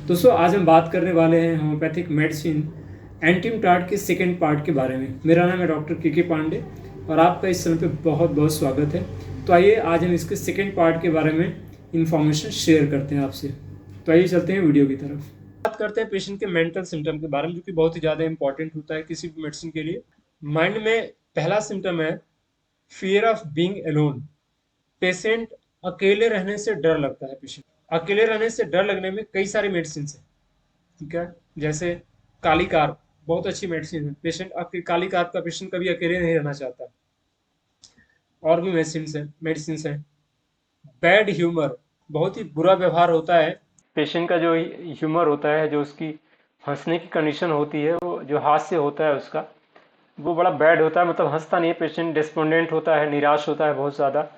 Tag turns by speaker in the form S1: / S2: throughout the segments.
S1: दोस्तों आज हम बात करने वाले हैं होम्योपैथिक मेडिसिन एंटीमटाड के सेकेंड पार्ट के बारे में। मेरा नाम है डॉक्टर के पांडे और आपका इस चैनल पे बहुत बहुत स्वागत है। तो आइए आज हम इसके सेकेंड पार्ट के बारे में इंफॉर्मेशन शेयर करते हैं आपसे। तो आइए चलते हैं वीडियो की तरफ। बात करते हैं पेशेंट के मेंटल सिम्टम के बारे में, जो कि बहुत ही ज़्यादा इंपॉर्टेंट होता है किसी भी मेडिसिन के लिए। माइंड में पहला सिम्टम है fear of being alone. Patient अकेले रहने से डर लगता है। पेशेंट अकेले रहने से डर लगने में कई सारी मेडिसिन है, ठीक है। जैसे काली कार्प बहुत अच्छी मेडिसिन है। पेशेंट काली कार्प का पेशेंट कभी अकेले नहीं रहना चाहता। और भी मेडिसिन है। बैड ह्यूमर, बहुत ही बुरा व्यवहार होता है। पेशेंट का जो ह्यूमर होता है, जो उसकी हंसने की कंडीशन होती है, वो जो हास्य होता है उसका, वो बड़ा बैड होता है। मतलब हंसता नहीं है पेशेंट, डिस्पोंडेंट होता है, निराश होता है बहुत ज़्यादा।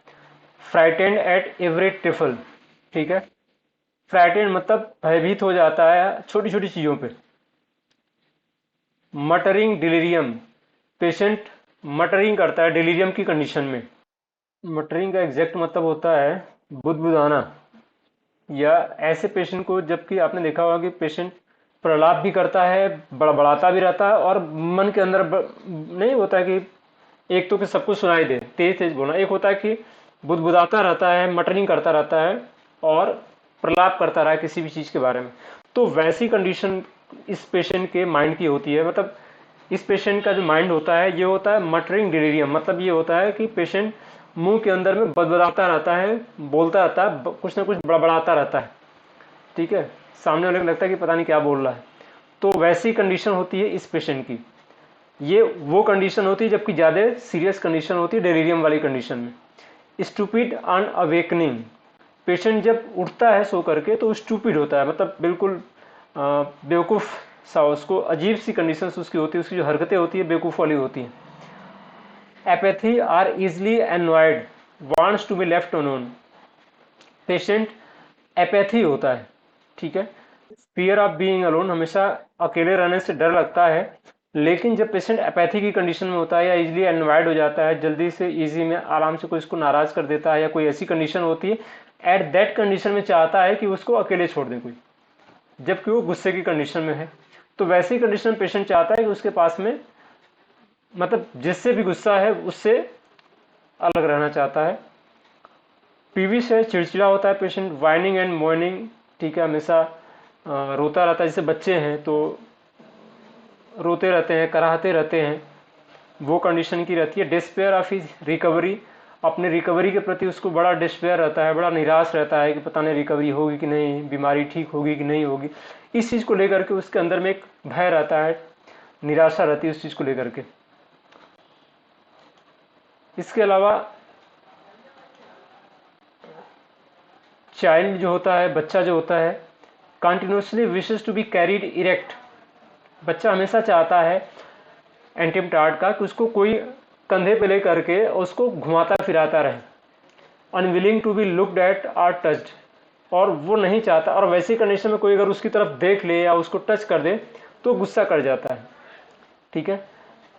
S1: फ्राइटेंड एट एवरी टिफल, ठीक है। फ्राइटेंड मतलब भयभीत हो जाता है छोटी छोटी चीज़ों पे। मटरिंग डिलीरियम, पेशेंट मटरिंग करता है डिलीरियम की कंडीशन में। मटरिंग का एग्जैक्ट मतलब होता है बुदबुदाना, या ऐसे पेशेंट को, जबकि आपने देखा होगा कि पेशेंट प्रलाप भी करता है, बड़बड़ाता भी रहता है, और मन के अंदर नहीं होता कि एक तो कि सबको सुनाई दे तेज तेज बोलना, एक होता है कि बुदबुदाता रहता है, मटरिंग करता रहता है और प्रलाप करता रहा है किसी भी चीज़ के बारे में। तो वैसी कंडीशन इस पेशेंट के माइंड की होती है। मतलब इस पेशेंट का जो माइंड होता है, ये होता है मटरिंग डिलीरियम। मतलब ये होता है कि पेशेंट मुंह के अंदर में बदबदाता रहता है, बोलता रहता है, कुछ ना कुछ बड़बड़ाता रहता है, ठीक है। सामने वाले को लगता है कि पता नहीं क्या बोल रहा है। तो वैसी कंडीशन होती है इस पेशेंट की। ये वो कंडीशन होती है जबकि ज़्यादा सीरियस कंडीशन होती है डेलीरियम वाली कंडीशन में। स्टूपिड ऑन अवेकनिंग, पेशेंट जब उठता है सो करके तो स्टूपिड होता है, मतलब बिल्कुल बेवकूफ़ सा, उसको अजीब सी कंडीशन उसकी होती है, उसकी जो हरकतें होती है बेवकूफ़ वाली होती हैं। Apathy are easily annoyed, wants to be left alone, patient apathy होता है, ठीक है। फियर ऑफ बीइंग अलोन, हमेशा अकेले रहने से डर लगता है। लेकिन जब पेशेंट एपैथी की कंडीशन में होता है या इजीली एनवायर्ड हो जाता है, जल्दी से इजी में आराम से कोई इसको नाराज कर देता है, या कोई ऐसी कंडीशन होती है, एट दैट कंडीशन में चाहता है कि उसको अकेले छोड़ दें कोई, जबकि वो गुस्से की कंडीशन में है। तो वैसी कंडीशन में पेशेंट चाहता है कि उसके पास में, मतलब जिससे भी गुस्सा है उससे अलग रहना चाहता है। पीवी से चिड़चिड़ा होता है पेशेंट, वाइनिंग एंड मोर्निंग, ठीक है, हमेशा रोता रहता है। जैसे बच्चे हैं तो रोते रहते हैं, कराहते रहते हैं, वो कंडीशन की रहती है। डिस्पेयर ऑफ हिज रिकवरी, अपने रिकवरी के प्रति उसको बड़ा डिस्पेयर रहता है, बड़ा निराश रहता है कि पता नहीं रिकवरी होगी कि नहीं, बीमारी ठीक होगी कि नहीं होगी। इस चीज़ को लेकर के उसके अंदर में एक भय रहता है, निराशा रहती है उस चीज़ को लेकर के। इसके अलावा चाइल्ड जो होता है, बच्चा जो होता है, continuously wishes to be carried erect, बच्चा हमेशा चाहता है एंटीमटाड का कि उसको कोई कंधे पे ले करके उसको घुमाता फिराता रहे। Unwilling to be looked at or touched, और वो नहीं चाहता, और वैसी कंडीशन में कोई अगर उसकी तरफ देख ले या उसको टच कर दे तो गुस्सा कर जाता है, ठीक है।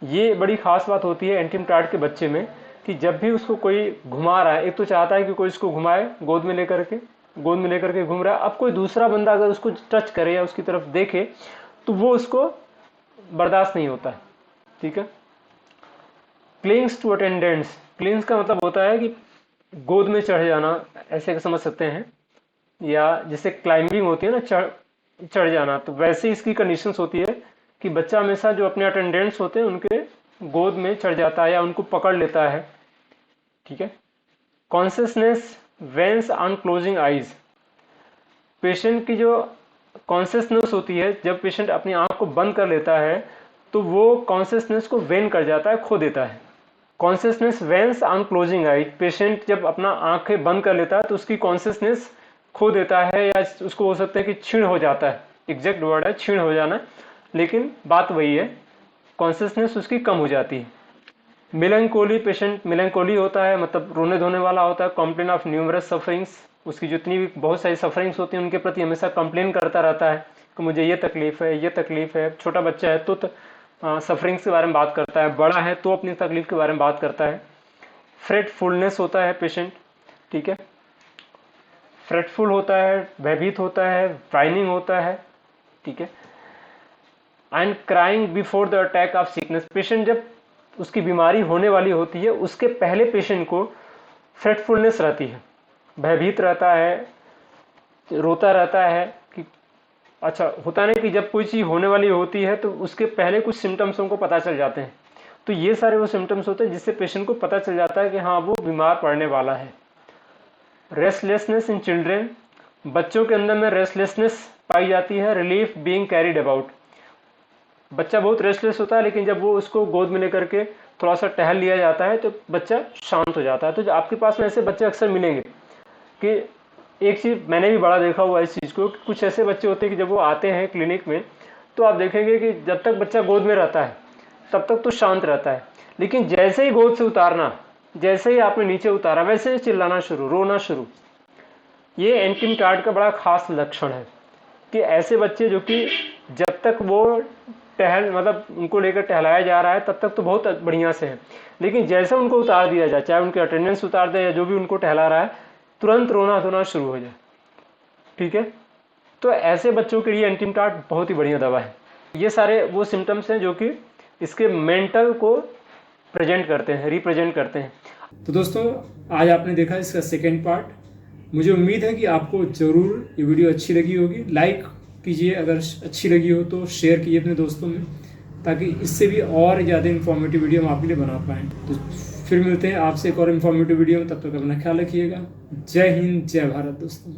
S1: ये बड़ी खास बात होती है एंटीमटाड के बच्चे में कि जब भी उसको कोई घुमा रहा है, एक तो चाहता है कि कोई उसको घुमाए गोद में लेकर के घूम रहा है। अब कोई दूसरा बंदा अगर उसको टच करे या उसकी तरफ देखे तो वो उसको बर्दाश्त नहीं होता है, ठीक है। क्लिंग्स टू अटेंडेंट्स, क्लिंग्स का मतलब होता है कि गोद में चढ़ जाना, ऐसे समझ सकते हैं। या जैसे क्लाइंबिंग होती है ना, चढ़ चढ़ जाना, तो वैसे इसकी कंडीशंस होती है कि बच्चा हमेशा जो अपने अटेंडेंट्स होते हैं उनके गोद में चढ़ जाता है या उनको पकड़ लेता है, ठीक है। Consciousness wanes on closing eyes, पेशेंट की जो कॉन्सियसनेस होती है, जब पेशेंट अपनी आंख को बंद कर लेता है तो वो कॉन्सियसनेस को वेन कर जाता है, खो देता है। Consciousness wanes on closing eye, patient जब अपना आंखें बंद कर लेता है तो उसकी कॉन्सियसनेस खो देता है, या उसको हो सकता है कि क्षीण हो जाता है, एग्जैक्ट वर्ड है क्षीण हो जाना, लेकिन बात वही है, कॉन्सियसनेस उसकी कम हो जाती है। मिलनकोली, पेशेंट मिलनकोली होता है, मतलब रोने धोने वाला होता है। कंप्लेन ऑफ न्यूमरस सफरिंग्स, उसकी जितनी भी बहुत सारी सफरिंग्स होती हैं उनके प्रति हमेशा कंप्लेन करता रहता है कि मुझे ये तकलीफ है, ये तकलीफ है। छोटा बच्चा है तो सफरिंग्स के बारे में बात करता है, बड़ा है तो अपनी तकलीफ के बारे में बात करता है। फ्रेटफुलनेस होता है पेशेंट, ठीक है। फ्रेटफुल होता है, भयभीत होता है, फ्राइनिंग होता है, ठीक है। And crying before the attack of sickness, patient जब उसकी बीमारी होने वाली होती है उसके पहले पेशेंट को फ्रेटफुलनेस रहती है, भयभीत रहता है, रोता रहता है कि अच्छा होता नहीं कि जब कोई चीज़ होने वाली होती है तो उसके पहले कुछ सिम्टम्स हमको पता चल जाते हैं। तो ये सारे वो सिम्टम्स होते हैं जिससे पेशेंट को पता चल जाता है कि हाँ वो बीमार पड़ने वाला है। रेस्टलेसनेस इन चिल्ड्रेन, बच्चों के अंदर में रेस्टलेसनेस पाई जाती है। रिलीफ बीइंग कैरिड अबाउट, बच्चा बहुत रेस्टलेस होता है लेकिन जब वो उसको गोद में लेकर के थोड़ा सा टहल लिया जाता है तो बच्चा शांत हो जाता है। तो आपके पास में ऐसे बच्चे अक्सर मिलेंगे कि एक चीज़ मैंने भी बड़ा देखा हुआ इस चीज़ को, कुछ ऐसे बच्चे होते हैं कि जब वो आते हैं क्लिनिक में तो आप देखेंगे कि जब तक बच्चा गोद में रहता है तब तक तो शांत रहता है, लेकिन जैसे ही गोद से उतारना, जैसे ही आपने नीचे उतारा वैसे ही चिल्लाना शुरू, रोना शुरू। ये एंटिम टार्ड का बड़ा खास लक्षण है कि ऐसे बच्चे जो कि जब तक वो मतलब उनको लेकर टहलाया जा रहा है तब तक तो बहुत बढ़िया से है, लेकिन जैसे उनको उतार दिया जाए, चाहे उनके अटेंडेंस उतार दे या जो भी उनको टहला रहा है, तुरंत रोना धोना शुरू हो जाए, ठीक है। तो ऐसे बच्चों के लिए एंटिम टार्ड बहुत ही बढ़िया दवा है। ये सारे वो सिम्टम्स हैं जो कि इसके मेंटल को प्रेजेंट करते हैं, रिप्रेजेंट करते हैं।
S2: तो दोस्तों आज आपने देखा इसका सेकेंड पार्ट। मुझे उम्मीद है कि आपको ज़रूर ये वीडियो अच्छी लगी होगी। लाइक कीजिए, अगर अच्छी लगी हो तो शेयर कीजिए अपने दोस्तों में, ताकि इससे भी और ज़्यादा इन्फॉर्मेटिव वीडियो हम आपके लिए बना पाएँ। तो फिर मिलते हैं आपसे एक और इन्फॉर्मेटिव वीडियो में, तब तक अपना ख्याल रखिएगा। जय हिंद, जय भारत दोस्तों।